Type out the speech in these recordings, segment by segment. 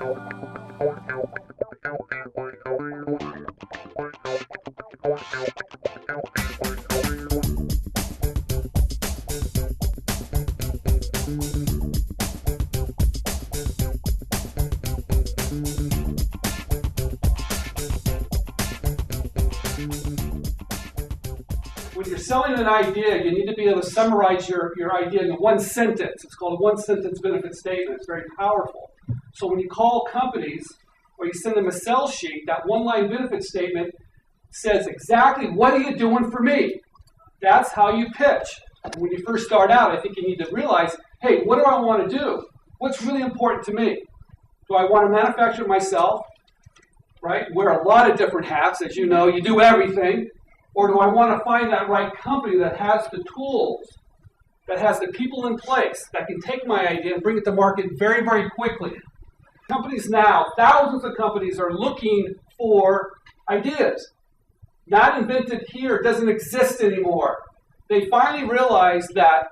When you're selling an idea, you need to be able to summarize your idea in one sentence. It's called a one-sentence benefit statement. It's very powerful. So when you call companies or you send them a sell sheet, that one-line benefit statement says exactly, what are you doing for me? That's how you pitch. When you first start out, I think you need to realize, hey, what do I want to do? What's really important to me? Do I want to manufacture it myself? Right? Wear a lot of different hats. As you know, you do everything. Or do I want to find that right company that has the tools, that has the people in place, that can take my idea and bring it to market very, very quickly? Companies now, thousands of companies are looking for ideas. Not invented here doesn't exist anymore. They finally realize that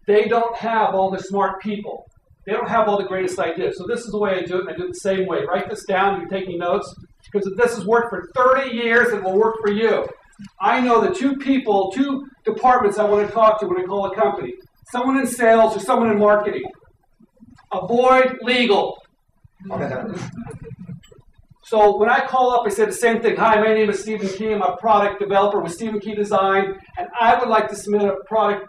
they don't have all the smart people. They don't have all the greatest ideas. So this is the way I do it, and I do it the same way. Write this down if you're taking notes, because this has worked for 30 years and will work for you. I know the two departments I want to talk to when I call a company. Someone in sales or someone in marketing. Avoid legal. So when I call up, I say the same thing. Hi, my name is Stephen Key. I'm a product developer with Stephen Key Design, and I would like to submit a product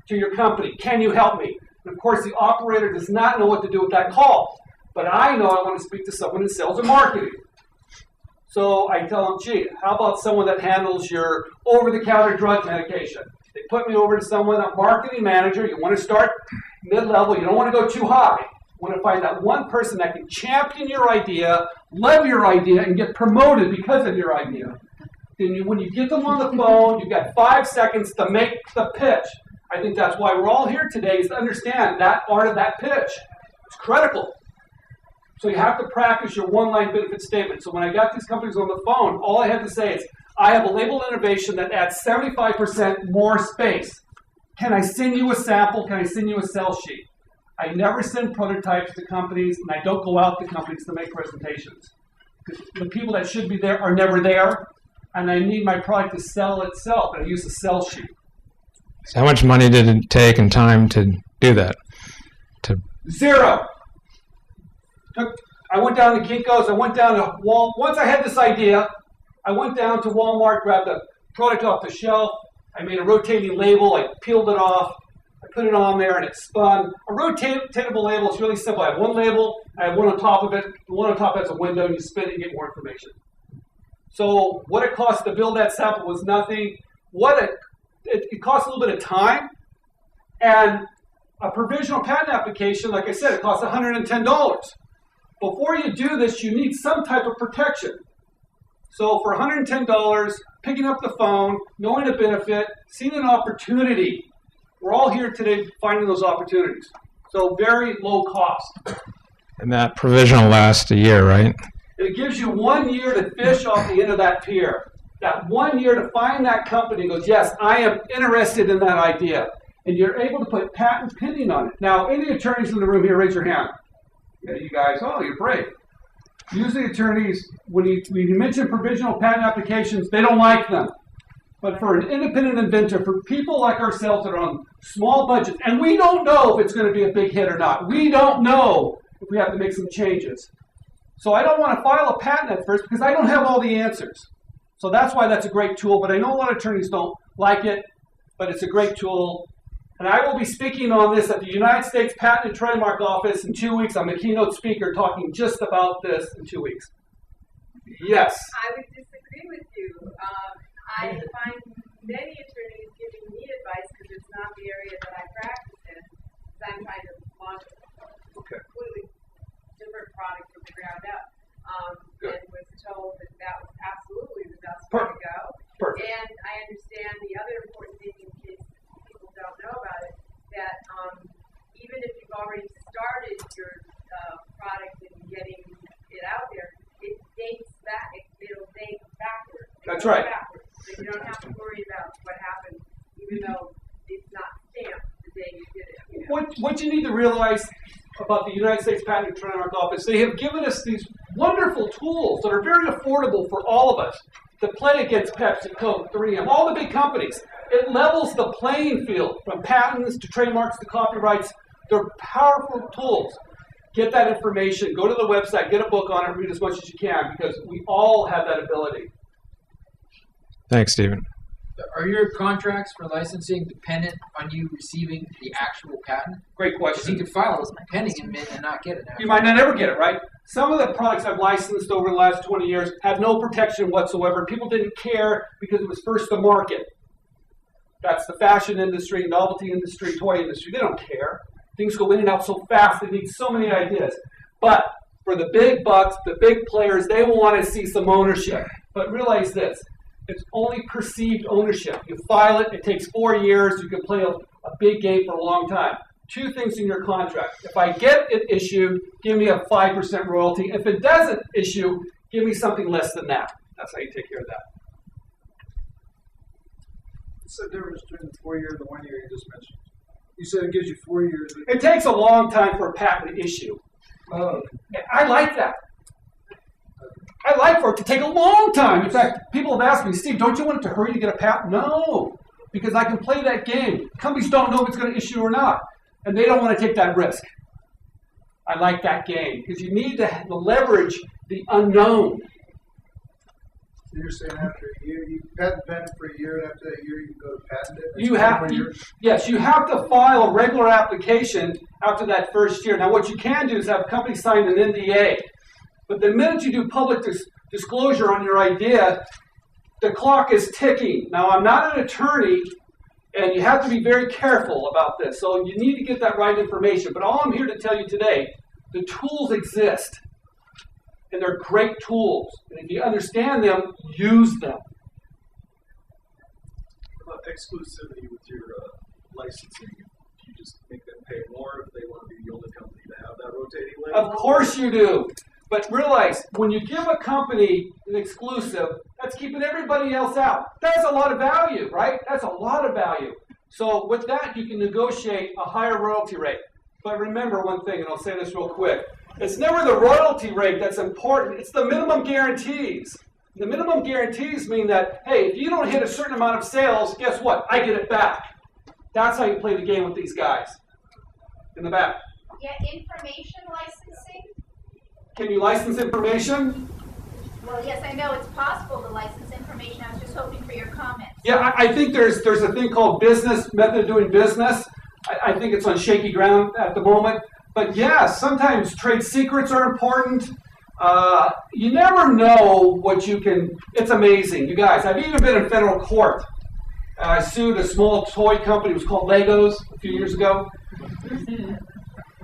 to your company. Can you help me? And of course, the operator does not know what to do with that call. But I know I want to speak to someone in sales or marketing. So I tell them, gee, how about someone that handles your over-the-counter drug medication? They put me over to someone, a marketing manager. You want to start mid-level. You don't want to go too high. You want to find that one person that can champion your idea, love your idea, and get promoted because of your idea. Then when you get them on the phone, you've got 5 seconds to make the pitch. I think that's why we're all here today, is to understand that art of that pitch. It's critical. So you have to practice your one-line benefit statement. So when I got these companies on the phone, all I had to say is, I have a labeled innovation that adds 75% more space. Can I send you a sample? Can I send you a sell sheet? I never send prototypes to companies, and I don't go out to companies to make presentations. Because the people that should be there are never there, and I need my product to sell itself, and I use a sell sheet. So how much money did it take and time to do that? Zero. I went down to Kinko's, I went down to Walmart. Once I had this idea, I went down to Walmart, grabbed a product off the shelf, I made a rotating label, I peeled it off, I put it on there and it spun. A rotatable label is really simple. I have one label, I have one on top of it, the one on top has a window, and you spin it and get more information. So what it cost to build that sample was nothing. It cost a little bit of time, and a provisional patent application, like I said, it costs $110. Before you do this, you need some type of protection. So for $110, picking up the phone, knowing the benefit, seeing an opportunity. We're all here today finding those opportunities. So very low cost. And that provisional lasts a year, right? It gives you 1 year to fish off the end of that pier. That 1 year to find that company goes, yes, I am interested in that idea. And you're able to put patent pending on it. Now, any attorneys in the room here, raise your hand. Yeah, you guys, oh, you're brave. Usually attorneys, when you mention provisional patent applications, they don't like them. But for an independent inventor, for people like ourselves that are on small budgets, and we don't know if it's going to be a big hit or not. We don't know if we have to make some changes. So I don't want to file a patent at first because I don't have all the answers. So that's why that's a great tool. But I know a lot of attorneys don't like it, but it's a great tool. And I will be speaking on this at the United States Patent and Trademark Office in 2 weeks. I'm a keynote speaker talking just about this in 2 weeks. Yes? I would disagree with you. I find many attorneys giving me advice because it's not the area that I practice in, because I'm trying to launch a completely different product from the ground up. And was told that that was absolutely the best way to go. Perfect. And I understand the other important thing in case people don't know about it, that even if you've already started your product and getting it out there, it dates back. It'll date backwards. That's right. Backwards. So you don't have to worry about what happened, even though it's not stamped the day you did it. You know? What you need to realize, about the United States Patent and Trademark Office. They have given us these wonderful tools that are very affordable for all of us to play against Pepsi, Coke, 3M, all the big companies. It levels the playing field from patents to trademarks to copyrights. They're powerful tools. Get that information, go to the website, get a book on it, read as much as you can, because we all have that ability. Thanks, Stephen. Are your contracts for licensing dependent on you receiving the actual patent? Great Because question. you could file as pending and not get it. You might not ever get it, right? Some of the products I've licensed over the last 20 years have no protection whatsoever. People didn't care because it was first to market. That's the fashion industry, novelty industry, toy industry. They don't care. Things go in and out so fast, they need so many ideas. But for the big bucks, the big players, they will want to see some ownership. But realize this, it's only perceived ownership. You file it, it takes 4 years, you can play a big game for a long time. 2 things in your contract. If I get it issued, give me a 5% royalty. If it doesn't issue, give me something less than that. That's how you take care of that. What's the difference between the 4 year and the 1 year you just mentioned? You said it gives you 4 years. It takes a long time for a patent to issue. Oh, I like that. I like for it to take a long time. In fact, people have asked me, Steve, don't you want it to hurry to get a patent? No, because I can play that game. Companies don't know if it's going to issue or not, and they don't want to take that risk. I like that game because you need to leverage the unknown. so you're saying after a year, you patent for a year, and after that year, you can go to patent it? You have yes, you have to file a regular application after that first year. Now, what you can do is have companies sign an NDA. But the minute you do public disclosure on your idea, the clock is ticking. Now, I'm not an attorney, and you have to be very careful about this. So you need to get that right information. But all I'm here to tell you today, the tools exist. And they're great tools. And if you understand them, use them. What about exclusivity with your licensing? Do you just make them pay more if they want to be the only company to have that rotating label? Of course you do. But realize, when you give a company an exclusive, that's keeping everybody else out. That's a lot of value, right? That's a lot of value. So with that, you can negotiate a higher royalty rate. But remember one thing, and I'll say this real quick. It's never the royalty rate that's important. It's the minimum guarantees. The minimum guarantees mean that, hey, if you don't hit a certain amount of sales, guess what? I get it back. That's how you play the game with these guys. In the back. Yeah, information licensing? Can you license information? Well, yes, I know it's possible to license information. I was just hoping for your comments. Yeah, I think there's a thing called business, method of doing business. I think it's on shaky ground at the moment. But yeah, sometimes trade secrets are important. You never know what you can, it's amazing. You guys, I've even been in federal court. I sued a small toy company, it was called Legos a few years ago.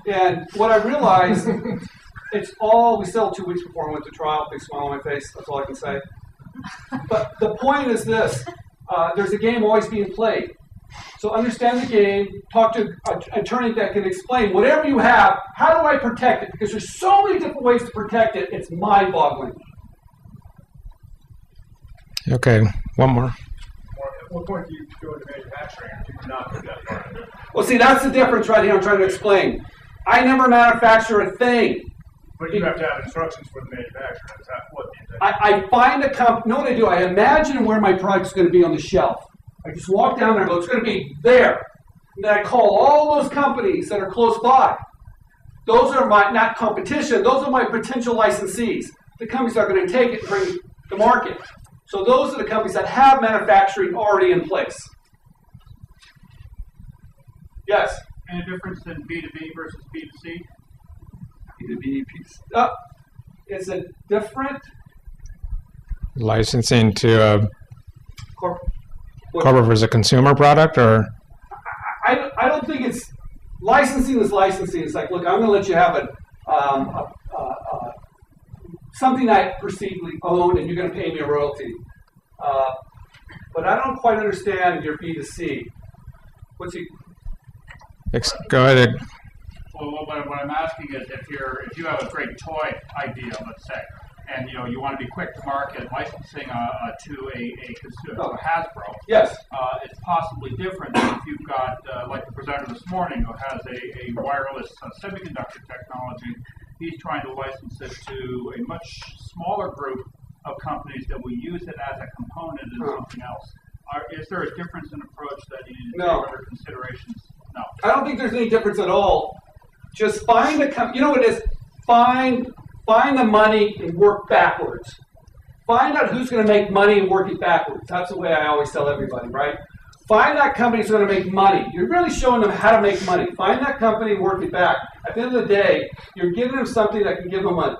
And what I realized, it's all, we settled 2 weeks before I went to trial, big smile on my face, that's all I can say. But the point is this, there's a game always being played. So understand the game, talk to an attorney that can explain whatever you have, how do I protect it? Because there's so many different ways to protect it, it's mind-boggling. Okay, one more. At what point do you go into manufacturing or do you not do that part? Well, see, that's the difference right here I'm trying to explain. I never manufacture a thing. But you have to have instructions for the manufacturer. Is that what the intention? I find a company, know what I do? I imagine where my product's going to be on the shelf. I just walk down there and go, it's going to be there. And then I call all those companies that are close by. Those are my, not competition, those are my potential licensees. The companies that are going to take it and bring it to market. So those are the companies that have manufacturing already in place. Yes? Any difference in B2B versus B2C? B2B piece. Is it different? Licensing to a Corp- corporate versus a consumer product, or I don't think it's licensing is licensing. It's like, look, I'm going to let you have it, something I perceivably own, and you're going to pay me a royalty. But I don't quite understand your B2C. What's he? go ahead. Well, what I'm asking is if you have a great toy idea, let's say, and you want to be quick to market licensing to a consumer, to Hasbro. Yes. It's possibly different than if you've got, like the presenter this morning, who has a wireless semiconductor technology. He's trying to license it to a much smaller group of companies that will use it as a component in something else. Is there a difference in approach that you need to take under considerations? No. I don't think there's any difference at all. Just find you know what it is? Find the money and work backwards. Find out who's going to make money and work it backwards. That's the way I always tell everybody, right? Find that company that's going to make money. You're really showing them how to make money. Find that company and work it back. At the end of the day, you're giving them something that can give them a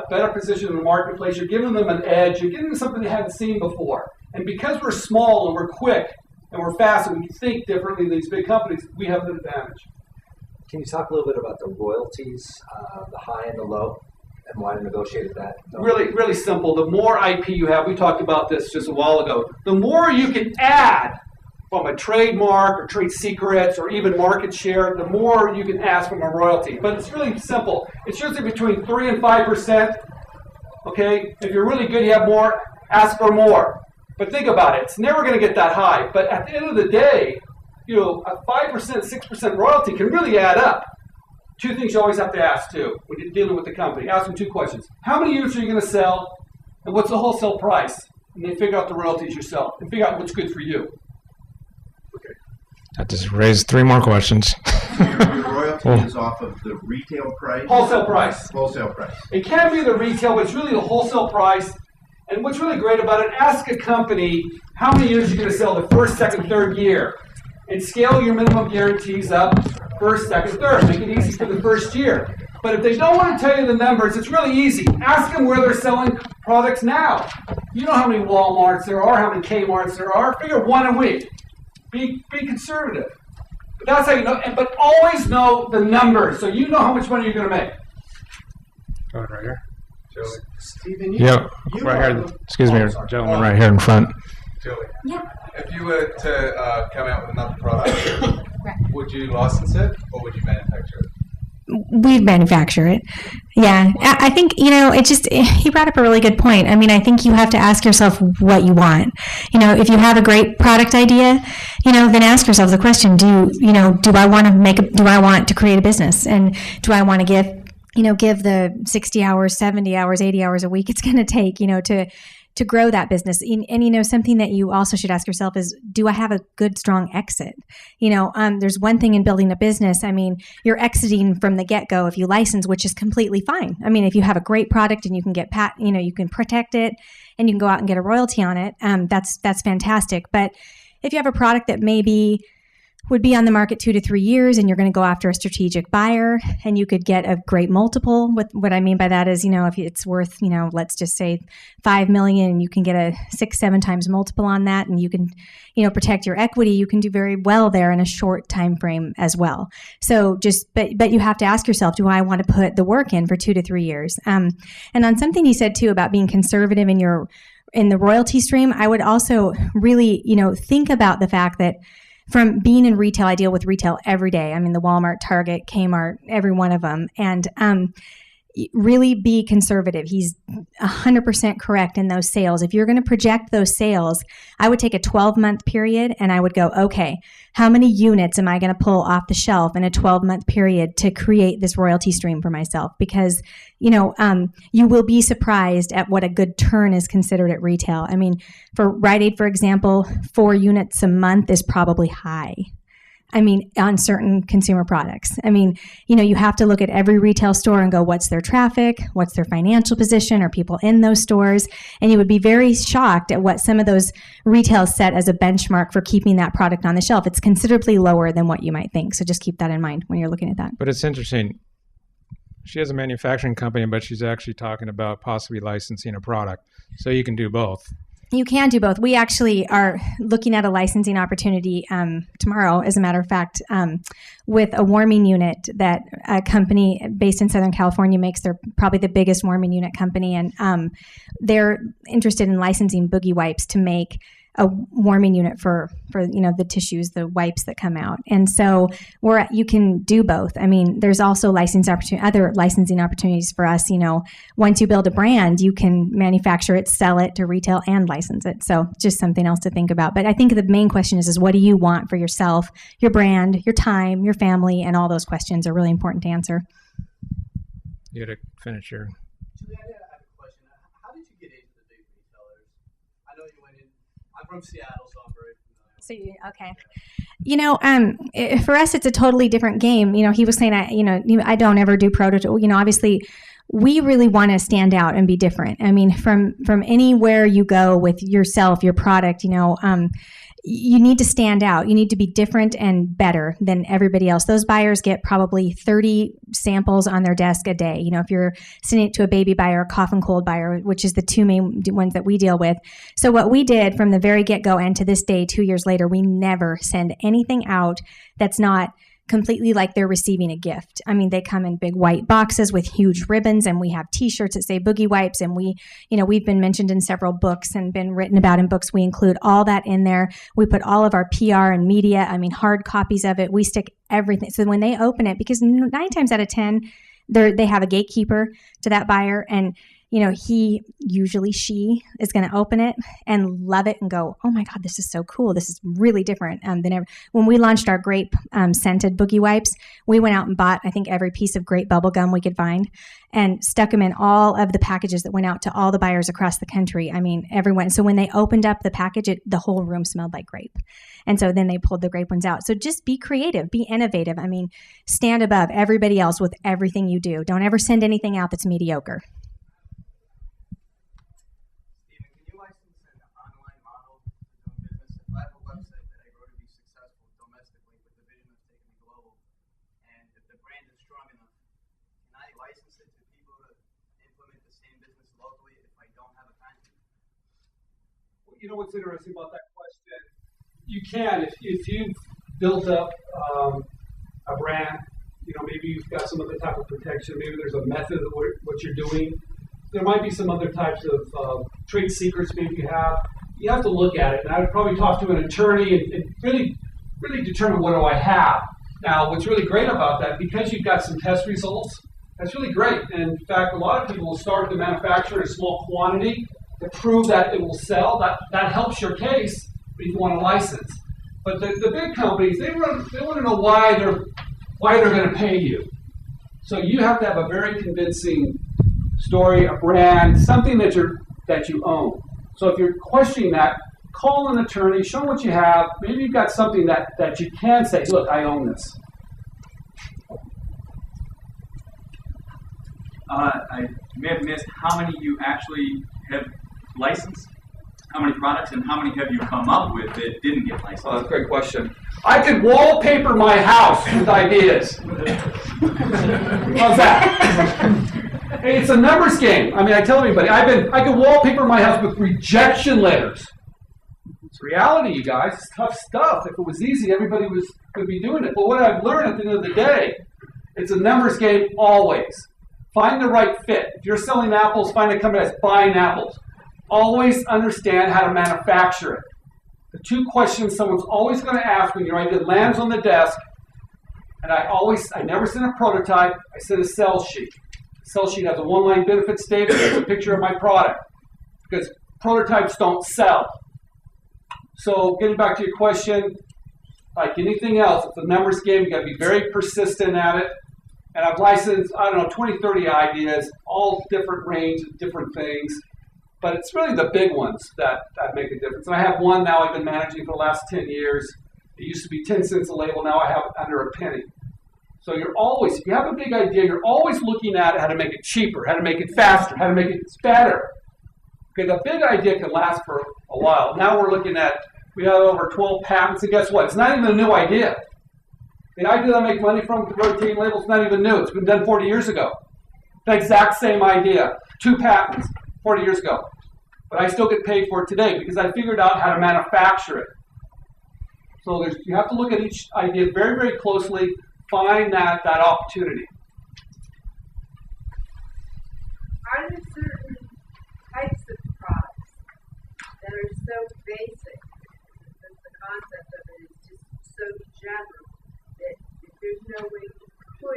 better position in the marketplace. You're giving them an edge. You're giving them something they haven't seen before. And because we're small and we're quick and we're fast and we can think differently than these big companies, we have an advantage. Can you talk a little bit about the royalties, the high and the low, and why to negotiate that? Really, really simple. The more IP you have, we talked about this just a while ago, the more you can add from a trademark or trade secrets or even market share, the more you can ask from a royalty. But it's really simple. It's usually between 3 and 5%. Okay? If you're really good, you have more, ask for more. But think about it. It's never going to get that high. But at the end of the day, a 5%, 6% royalty can really add up. Two things you always have to ask, too, when you're dealing with the company. Ask them two questions. How many units are you going to sell? And what's the wholesale price? And then figure out the royalties yourself. And figure out what's good for you. That just raised 3 more questions. Your royalty is off of the retail price? Wholesale price. Wholesale price. It can be the retail, but it's really the wholesale price. And what's really great about it, ask a company how many units you're going to sell the first, second, third year. And scale your minimum guarantees up first, second, third. Make it easy for the first year. But if they don't want to tell you the numbers, it's really easy. Ask them where they're selling products now. You know how many Walmarts there are, how many Kmarts there are. Figure 1 a week. Be conservative. But that's how you know. But always know the numbers, so you know how much money you're going to make. Go ahead, right here. Joey. Stephen, right here. Excuse me, gentleman right here in front. Joey. Yeah. If you were to come out with another product, would you license it or would you manufacture it? We'd manufacture it. Yeah. I think, he brought up a really good point. I mean, I think you have to ask yourself what you want. If you have a great product idea, then ask yourself the question, do I want to create a business? And do I want to give the 60 hours, 70 hours, 80 hours a week it's going to take, to grow that business. And something that you also should ask yourself is, do I have a good, strong exit? There's one thing in building a business. I mean, you're exiting from the get-go if you license, which is completely fine. I mean, if you have a great product and you can get you can protect it and you can go out and get a royalty on it, that's fantastic. But if you have a product that maybe would be on the market 2 to 3 years and you're going to go after a strategic buyer and you could get a great multiple. What I mean by that is, if it's worth, let's just say $5 million and you can get a 6-7 times multiple on that and you can, protect your equity, you can do very well there in a short time frame as well. So but you have to ask yourself, do I want to put the work in for 2 to 3 years? And on something he said too about being conservative in the royalty stream, I would also really, think about the fact that from being in retail, I deal with retail every day. I mean, the Walmart, Target, Kmart, every one of them. And really be conservative. He's 100% correct in those sales. If you're going to project those sales, I would take a 12-month period and I would go, okay, how many units am I going to pull off the shelf in a 12-month period to create this royalty stream for myself? Because, you will be surprised at what a good turn is considered at retail. I mean, for Rite Aid, for example, 4 units a month is probably high. I mean, on certain consumer products. I mean, you have to look at every retail store and go, what's their traffic? What's their financial position? Are people in those stores? And you would be very shocked at what some of those retails set as a benchmark for keeping that product on the shelf. It's considerably lower than what you might think. So just keep that in mind when you're looking at that. But it's interesting. She has a manufacturing company, but she's actually talking about possibly licensing a product. So you can do both. You can do both. We actually are looking at a licensing opportunity tomorrow, as a matter of fact, with a warming unit that a company based in Southern California makes. They're probably the biggest warming unit company, and they're interested in licensing Boogie Wipes to make a warming unit for the tissues, the wipes that come out. And so you can do both. I mean, there's also other licensing opportunities for us. Once you build a brand, you can manufacture it, sell it to retail, and license it. So just something else to think about. But I think the main question is what do you want for yourself, your brand, your time, your family, and all those questions are really important to answer. You got to finish your. Julie, I have a question. How did you get into the big retailers? I know you went in. I'm from Seattle, so I'm very familiar. Okay. For us, it's a totally different game. He was saying, I don't ever do prototype. Obviously, we really want to stand out and be different. I mean, from anywhere you go with yourself, your product, you need to stand out. You need to be different and better than everybody else. Those buyers get probably 30 samples on their desk a day. If you're sending it to a baby buyer, a cough and cold buyer, which is the two main ones that we deal with. So what we did from the very get-go and to this day, 2 years later, we never send anything out that's not completely like they're receiving a gift. I mean, they come in big white boxes with huge ribbons, and we have T-shirts that say Boogie Wipes, and we've been mentioned in several books and been written about in books. We include all that in there. We put all of our PR and media, hard copies of it. We stick everything. So when they open it, because 9 times out of 10, they have a gatekeeper to that buyer, and she is going to open it and love it and go, oh my God, this is so cool. This is really different than ever. When we launched our grape scented Boogie Wipes, we went out and bought, I think, every piece of grape bubble gum we could find and stuck them in all of the packages that went out to all the buyers across the country. I mean, everyone. So when they opened up the package, the whole room smelled like grape. And so then they pulled the grape ones out. So just be creative, be innovative. Stand above everybody else with everything you do. Don't ever send anything out that's mediocre. What's interesting about that question? You can, if you've built up a brand, maybe you've got some other type of protection, maybe there's a method of what you're doing. There might be some other types of trade secrets maybe you have. You have to look at it. And I would probably talk to an attorney and really, really determine what do I have. Now, what's really great about that, because you've got some test results, that's really great. And in fact, a lot of people will start to manufacture in a small quantity to prove that it will sell. That helps your case if you want a license. But the big companies, they want to know why they're going to pay you. So you have to have a very convincing story, a brand, something that you own. So if you're questioning that, call an attorney, show them what you have. Maybe you've got something that you can say, look, I own this. I may have missed how many you actually have licensed, how many products, and how many have you come up with that didn't get licensed? Oh, that's a great question. I could wallpaper my house with ideas. How's that? Hey, it's a numbers game. I tell everybody, I could wallpaper my house with rejection letters. It's reality, you guys. It's tough stuff. If it was easy, everybody could be doing it. But what I've learned at the end of the day, it's a numbers game always. Find the right fit. If you're selling apples, find a company that's buying apples. Always understand how to manufacture it. The 2 questions someone's always going to ask when your idea lands on the desk, and I never send a prototype, I send a sell sheet. The sell sheet has a 1-line benefit statement, it's a picture of my product, because prototypes don't sell. So getting back to your question, like anything else, it's a numbers game, you got to be very persistent at it. And I've licensed, 20, 30 ideas, all different range of different things. But it's really the big ones that make a difference. And I have one now I've been managing for the last 10 years. It used to be 10 cents a label. Now I have it under a penny. So if you have a big idea, you're always looking at how to make it cheaper, how to make it faster, how to make it better. Okay, the big idea can last for a while. Now we have over 12 patents, and guess what? It's not even a new idea. The idea that I make money from rotating labels is not even new. It's been done 40 years ago. The exact same idea. 2 patents 40 years ago. But I still get paid for it today because I figured out how to manufacture it. So you have to look at each idea very, very closely, find that opportunity. Are there certain types of products that are so basic general, that if there's no way you could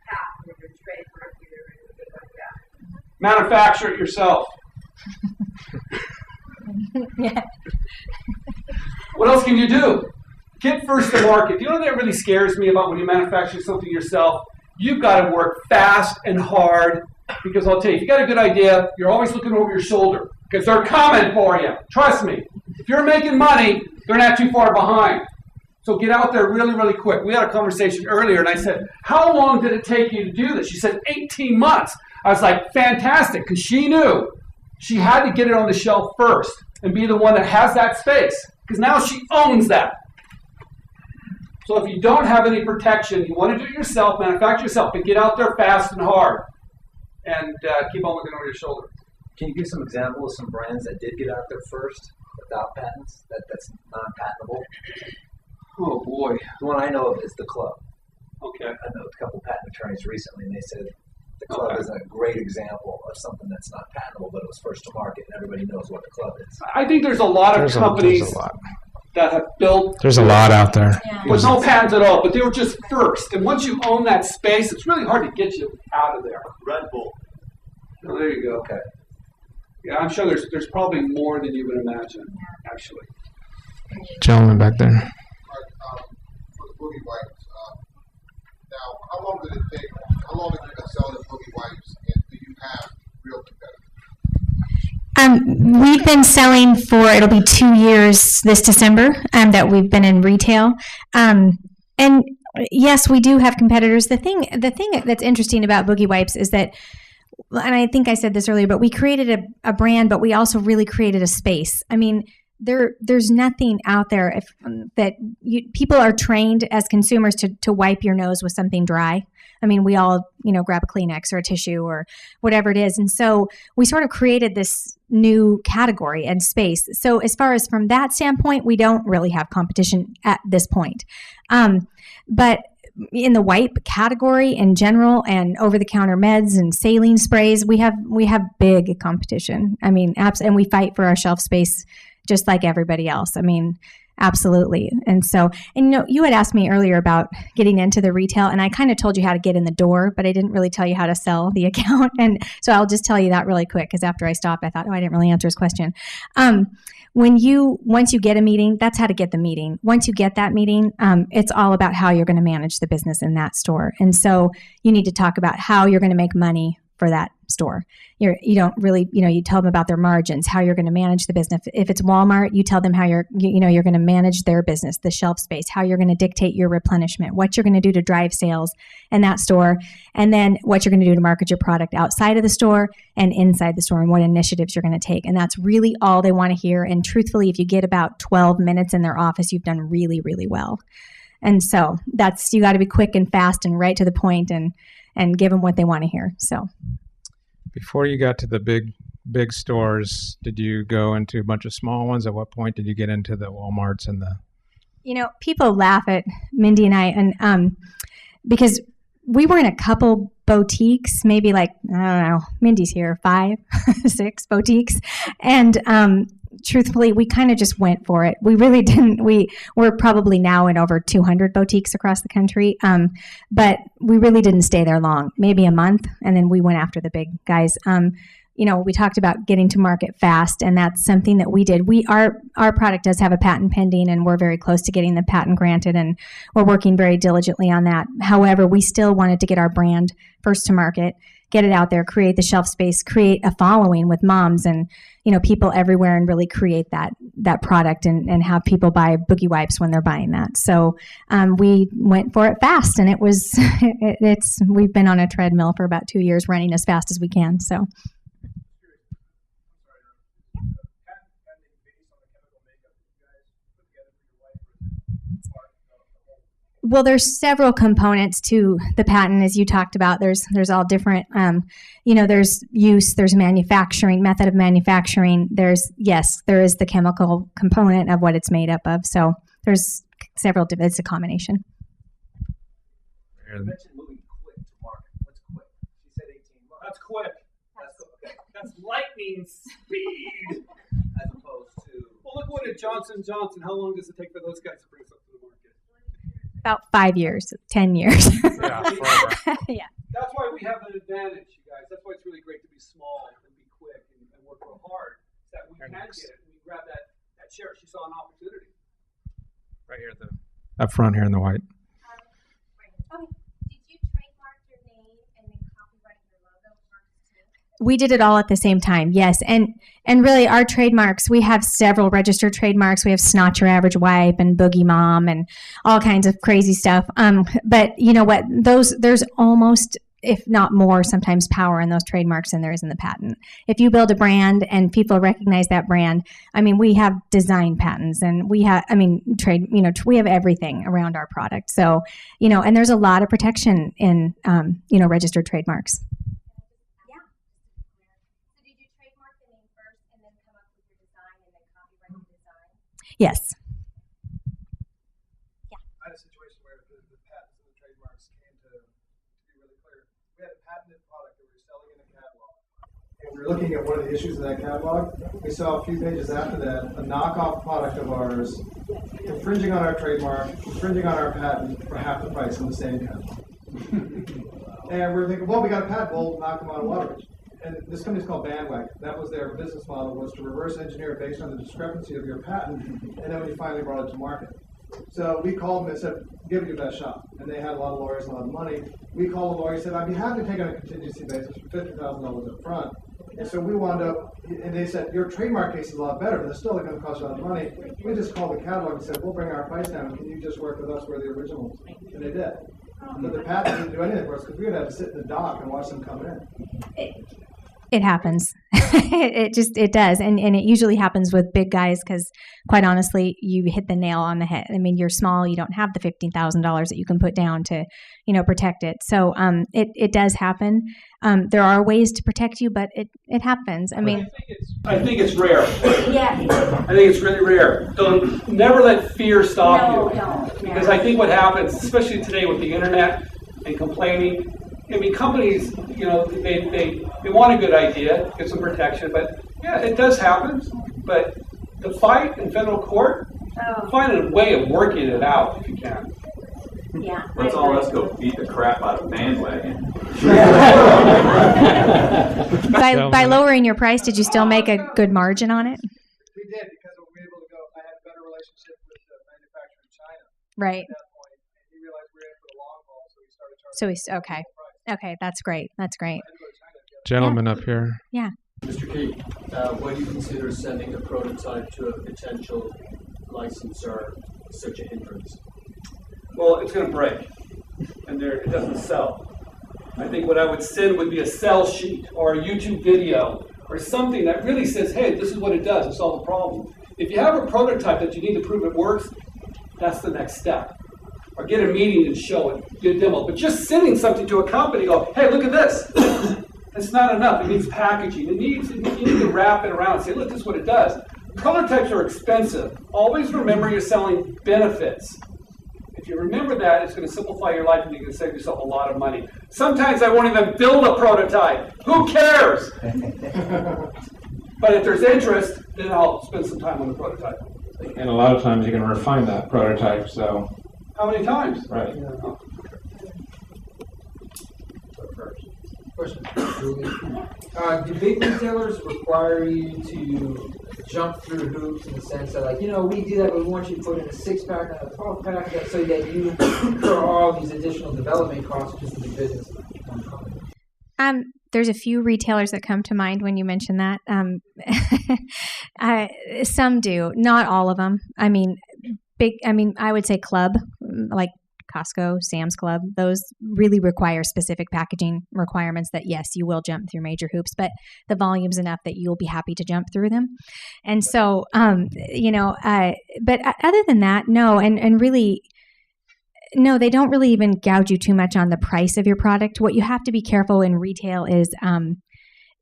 patent or trademark it or anything like that. Manufacture it yourself. Yeah. What else can you do? Get first to market. You know what that really scares me about when you manufacture something yourself? You've got to work fast and hard, because I'll tell you, if you got a good idea, you're always looking over your shoulder because they're coming for you. Trust me. If you're making money, they're not too far behind. So get out there really, really quick. We had a conversation earlier, and I said, how long did it take you to do this? She said, 18 months. I was like, fantastic, because she knew she had to get it on the shelf first and be the one that has that space, because now she owns that. So if you don't have any protection, you want to do it yourself, manufacture yourself, but get out there fast and hard, and keep on looking over your shoulder. Can you give some examples of some brands that did get out there first without patents, that's non-patentable? Oh, boy. The one I know of is the Club. Okay. I know a couple patent attorneys recently, and they said the Club is a great example of something that's not patentable, but it was first to market, and everybody knows what the Club is. I think there's a lot of companies that have built... There's a lot out there. With no patents at all, but they were just first. And once you own that space, it's really hard to get you out of there. Red Bull. Oh, there you go. Okay. Yeah, I'm sure there's probably more than you would imagine, actually. Gentleman back there. For the boogie wipes, now, how long did it take? How long have you been selling the boogie wipes, and do you have real competitors? We've been selling for, it'll be 2 years this December that we've been in retail. And yes, we do have competitors. The thing that's interesting about Boogie Wipes is that, and I think I said this earlier, but we created a brand, but we also really created a space. I mean, there's nothing out there people are trained as consumers to wipe your nose with something dry. I mean, we all, grab a Kleenex or a tissue or whatever it is. And so we sort of created this new category and space. So as far as from that standpoint, we don't really have competition at this point. But in the wipe category in general, and over-the-counter meds and saline sprays, we have big competition. I mean, and we fight for our shelf space just like everybody else. I mean, absolutely. And so, you had asked me earlier about getting into the retail, and I kind of told you how to get in the door, but I didn't really tell you how to sell the account. And so I'll just tell you that really quick, because after I stopped, I thought, I didn't really answer his question. Once you get a meeting, that's how to get the meeting. Once you get that meeting, it's all about how you're going to manage the business in that store. And so you need to talk about how you're going to make money for that store. You don't really, you tell them about their margins, how you're going to manage the business. If it's Walmart, you tell them how you're going to manage their business, the shelf space, how you're going to dictate your replenishment, what you're going to do to drive sales in that store, and then what you're going to do to market your product outside of the store and inside the store, and what initiatives you're going to take. And that's really all they want to hear. And truthfully, if you get about 12 minutes in their office, you've done really, really well. And so you got to be quick and fast and right to the point and give them what they want to hear. So before you got to the big stores, did you go into a bunch of small ones? At what point did you get into the Walmarts and the... People laugh at Mindy and I, and because we were in a couple boutiques, maybe like, I don't know, Mindy's here, 5, 6 boutiques. And truthfully, we kind of just went for it. We really didn't. We're probably now in over 200 boutiques across the country, but we really didn't stay there long, maybe a month, and then we went after the big guys. We talked about getting to market fast, and that's something that we did. Our product does have a patent pending, and we're very close to getting the patent granted, and we're working very diligently on that. However, we still wanted to get our brand first to market, get it out there, create the shelf space, create a following with moms and people everywhere, and really create that product and have people buy Boogie Wipes when they're buying that. So we went for it fast, and we've been on a treadmill for about 2 years, running as fast as we can. So. Well, there's several components to the patent, as you talked about. There's all different, there's use, there's manufacturing, method of manufacturing. There is the chemical component of what it's made up of. So there's several, it's a combination. You mentioned moving quick to market. What's quick? She said 18 months. That's quick. That's lightning speed. As opposed to... Well, look what at Johnson & Johnson. How long does it take for those guys to bring something to market? About 5 years, 10 years. Yeah, forever. Yeah. That's why we have an advantage, you guys. That's why it's really great to be small and be quick and work real hard. That we can get it. We grab that share. She saw an opportunity. Right here, up front here in the white. Did you trademark your name and then copyright your logo first? We did it all at the same time, yes. And really, our trademarks, we have several registered trademarks. We have Snot Your Average Wipe and Boogie Mom and all kinds of crazy stuff. But you know what? There's almost, if not more, sometimes power in those trademarks than there is in the patent. If you build a brand and people recognize that brand, I mean, we have design patents and we have, we have everything around our product. So, and there's a lot of protection in, registered trademarks. Yes. I had a situation where the patents and the trademarks came to be really clear. We had a patented product that we were selling in a catalog. And we were looking at one of the issues in that catalog. We saw a few pages after that a knockoff product of ours infringing on our trademark, infringing on our patent for half the price in the same catalog. And we're thinking, well, we got a patent, we'll knock them out of Wateridge. And this company's called Bandwagon. That was their business model, was to reverse engineer based on the discrepancy of your patent, and then when you finally brought it to market. So we called them and said, give it your best shot. And they had a lot of lawyers, a lot of money. We called the lawyer and said, I'd be happy to take on a contingency basis for $50,000 up front. And so we wound up, and they said, your trademark case is a lot better, but it's still going to cost you a lot of money. We just called the catalog and said, we'll bring our price down. Can you just work with us where the originals? And they did. But the patent didn't do anything for us because we would have to sit in the dock and watch them come in. It happens. It does. And it usually happens with big guys because, quite honestly, you hit the nail on the head. I mean, you're small. You don't have the $15,000 that you can put down to, protect it. So it does happen. There are ways to protect you, but it happens. I mean, I think it's rare. Yeah. I think it's really rare. Don't never let fear stop you. No. Because I think what happens, especially today with the internet and complaining, I mean, companies, they want a good idea, get some protection, but yeah, it does happen. But the fight in federal court, find a way of working it out if you can. Yeah. Let's go beat the crap out of Bandwagon. By lowering your price, did you still make a good margin on it? We did because we were able to go. I had a better relationship with the manufacturer in China. Right. At that point, and he realized we were in for the long haul, so we started charging. Okay. Okay, that's great. That's great. Gentleman up here. Yeah. Mr. Key, when you consider sending a prototype to a potential licensor such a hindrance? Well, it's going to break, and it doesn't sell. I think what I would send would be a sell sheet or a YouTube video or something that really says, hey, this is what it does to solve the problem. If you have a prototype that you need to prove it works, that's the next step. Or get a meeting and show it, get a demo. But just sending something to a company, go, hey, look at this. It's not enough. It needs packaging. You need to wrap it around and say, look, this is what it does. Prototypes are expensive. Always remember you're selling benefits. If you remember that, it's going to simplify your life and you can save yourself a lot of money. Sometimes I won't even build a prototype. Who cares? But if there's interest, then I'll spend some time on the prototype. And a lot of times you can refine that prototype, so. How many times? Right. Question, Julie. Do big retailers require you to jump through hoops in the sense that, we do that, but we want you to put in a 6-pack and a 12-pack so that you incur all these additional development costs just to do business with one company? There's a few retailers that come to mind when you mention that. Some do, not all of them. I would say club, like Costco, Sam's Club, those really require specific packaging requirements that, yes, you will jump through major hoops, but the volume's enough that you'll be happy to jump through them. And so, but other than that, no, and really, no, they don't really even gouge you too much on the price of your product. What you have to be careful in retail is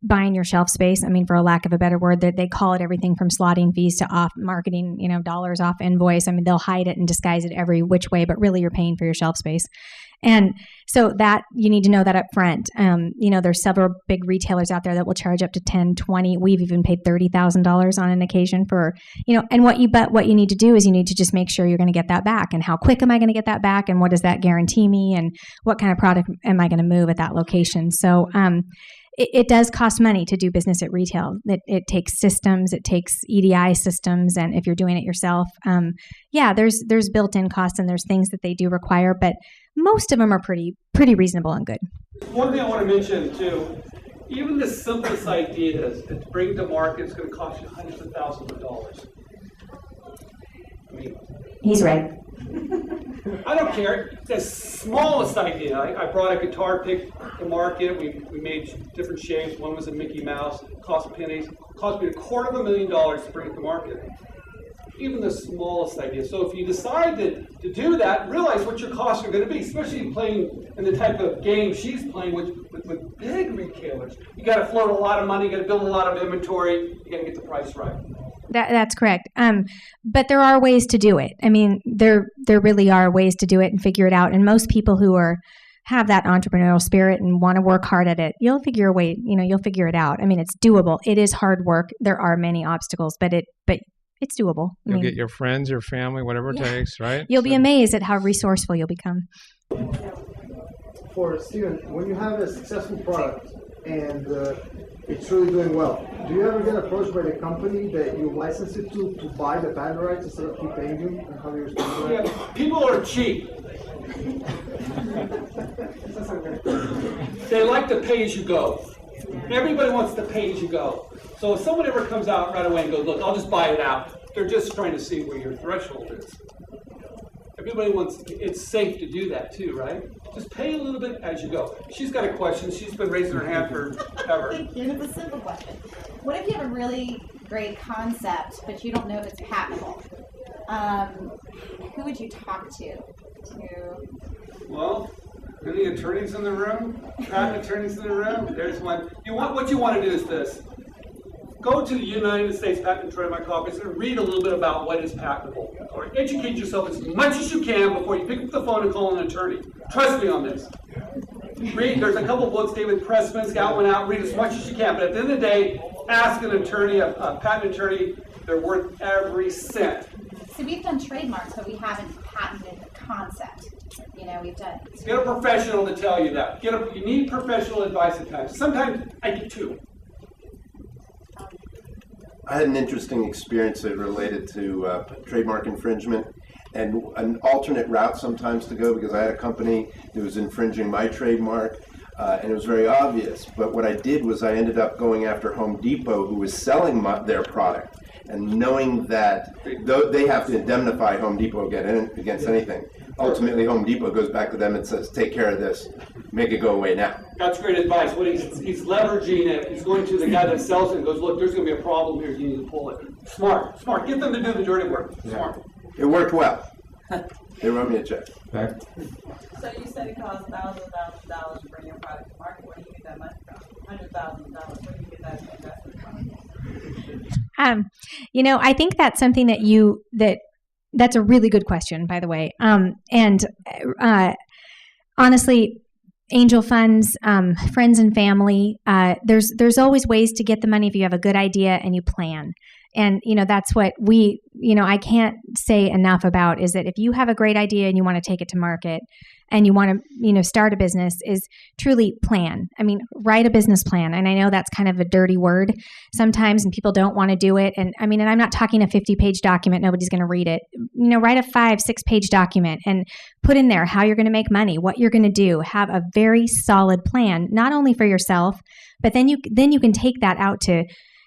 buying your shelf space. I mean, for a lack of a better word, that they call it everything from slotting fees to off marketing, dollars off invoice. I mean, they'll hide it and disguise it every which way, but really you're paying for your shelf space. And so that you need to know that up front. There's several big retailers out there that will charge up to 10, 20. We've even paid $30,000 on an occasion for, and what you need to do is you need to just make sure you're going to get that back. And how quick am I going to get that back? And what does that guarantee me? And what kind of product am I going to move at that location? So, it does cost money to do business at retail. It takes systems, it takes EDI systems, and if you're doing it yourself, there's built-in costs and there's things that they do require, but most of them are pretty reasonable and good. One thing I want to mention too, even the simplest ideas to bring to market is going to cost you hundreds of thousands of dollars. I mean, he's right. I don't care. The smallest idea. I brought a guitar pick to market. We made different shapes. One was a Mickey Mouse. It cost pennies. It cost me $250,000 to bring it to market. Even the smallest idea. So if you decide to do that, realize what your costs are going to be, especially playing in the type of game she's playing with big retailers. You got to float a lot of money. You got to build a lot of inventory. You got to get the price right. That's correct. But there are ways to do it. I mean, there really are ways to do it and figure it out. And most people who have that entrepreneurial spirit and want to work hard at it, you'll figure a way. You'll figure it out. I mean, it's doable. It is hard work. There are many obstacles, but it's doable. You'll get your friends, your family, whatever it takes, right? You'll be amazed at how resourceful you'll become. For Steven, when you have a successful product and it's really doing well, do you ever get approached by the company that you license it to buy the patent rights instead of keep paying you? And how do you respond to that? Yeah, people are cheap. They like to pay as you go. Everybody wants to pay as you go. So if someone ever comes out right away and goes, look, I'll just buy it out, they're just trying to see where your threshold is. Everybody wants, it's safe to do that too, right? Just pay a little bit as you go. She's got a question. She's been raising her hand forever. Here's a simple question. What if you have a really great concept, but you don't know if it's patentable? Who would you talk to? Well, any attorneys in the room? Patent attorneys in the room? There's one. What you want to do is this. Go to the United States Patent and Trademark Office and read a little bit about what is patentable. Or educate yourself as much as you can before you pick up the phone and call an attorney. Trust me on this. Read. There's a couple books. David Pressman's got one out. Read as much as you can. But at the end of the day, ask an attorney, a patent attorney. They're worth every cent. So we've done trademarks, but we haven't patented the concept. We've done. Get a professional to tell you that. You need professional advice at times. Sometimes I get two. I had an interesting experience that related to trademark infringement and an alternate route sometimes to go because I had a company that was infringing my trademark and it was very obvious. But what I did was I ended up going after Home Depot, who was selling their product, and knowing that they have to indemnify Home Depot against anything. Ultimately, Home Depot goes back to them and says, take care of this, make it go away now. That's great advice. What he's leveraging it. He's going to the guy that sells it and goes, look, there's going to be a problem here. You need to pull it. Smart. Get them to do the dirty work. Smart. It worked well. They wrote me a check. So you said it costs thousands of dollars to bring your product to market. Where do you get that money from? $100,000. Where do you get that investment from? I think that's something that's a really good question, by the way. Honestly, angel funds, friends and family, there's always ways to get the money if you have a good idea and you plan. And, that's what I can't say enough about is that if you have a great idea and you want to take it to market and you want to, start a business, is truly plan. I mean, write a business plan. And I know that's kind of a dirty word sometimes and people don't want to do it. And I'm not talking a 50-page document. Nobody's going to read it. Write a 5-6-page document and put in there how you're going to make money, what you're going to do. Have a very solid plan, not only for yourself, but then you can take that out to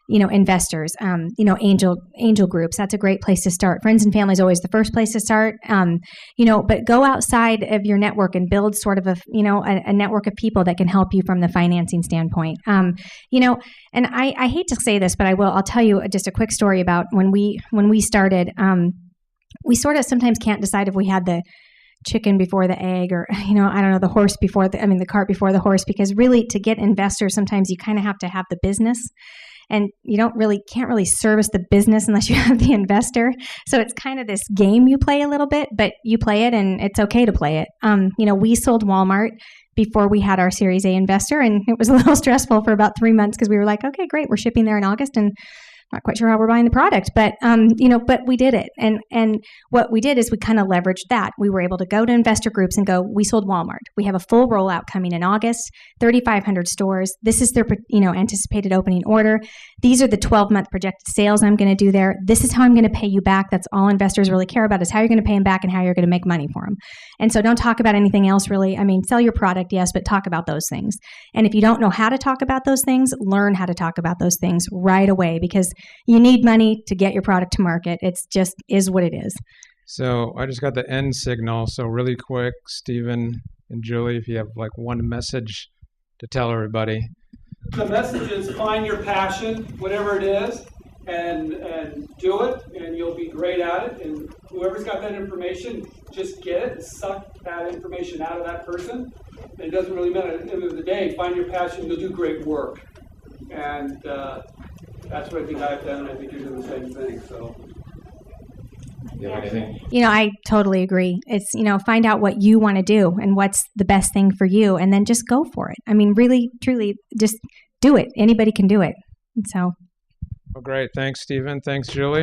investors, angel groups. That's a great place to start. Friends and family is always the first place to start. But go outside of your network and build sort of a network of people that can help you from the financing standpoint. And I hate to say this, but I'll tell you just a quick story about when we started. We sort of sometimes can't decide if we had the chicken before the egg, or, I don't know, the cart before the horse, because really to get investors, sometimes you kind of have to have the business, and you can't really service the business unless you have the investor. So it's kind of this game you play a little bit, but you play it and it's okay to play it. We sold Walmart before we had our Series A investor, and it was a little stressful for about 3 months because we were like, okay, great, we're shipping there in August, and not quite sure how we're buying the product, but but we did it. And what we did is we kind of leveraged that. We were able to go to investor groups and go, we sold Walmart. We have a full rollout coming in August, 3,500 stores. This is their anticipated opening order. These are the 12-month projected sales I'm going to do there. This is how I'm going to pay you back. That's all investors really care about, is how you're going to pay them back and how you're going to make money for them. And so don't talk about anything else really. Sell your product, yes, but talk about those things. And if you don't know how to talk about those things, learn how to talk about those things right away, because you need money to get your product to market. It's just is what it is. So I just got the end signal. So really quick, Stephen and Julie, if you have like one message to tell everybody. The message is find your passion, whatever it is, and do it, and you'll be great at it. And whoever's got that information, just get it and suck that information out of that person. And it doesn't really matter. At the end of the day, find your passion, you'll do great work. And that's what I think I've done, and I think you're doing the same thing. So, you have anything? I totally agree. It's, find out what you want to do and what's the best thing for you, and then just go for it. Really, truly, just do it. Anybody can do it. And so. Well, great. Thanks, Stephen. Thanks, Julie.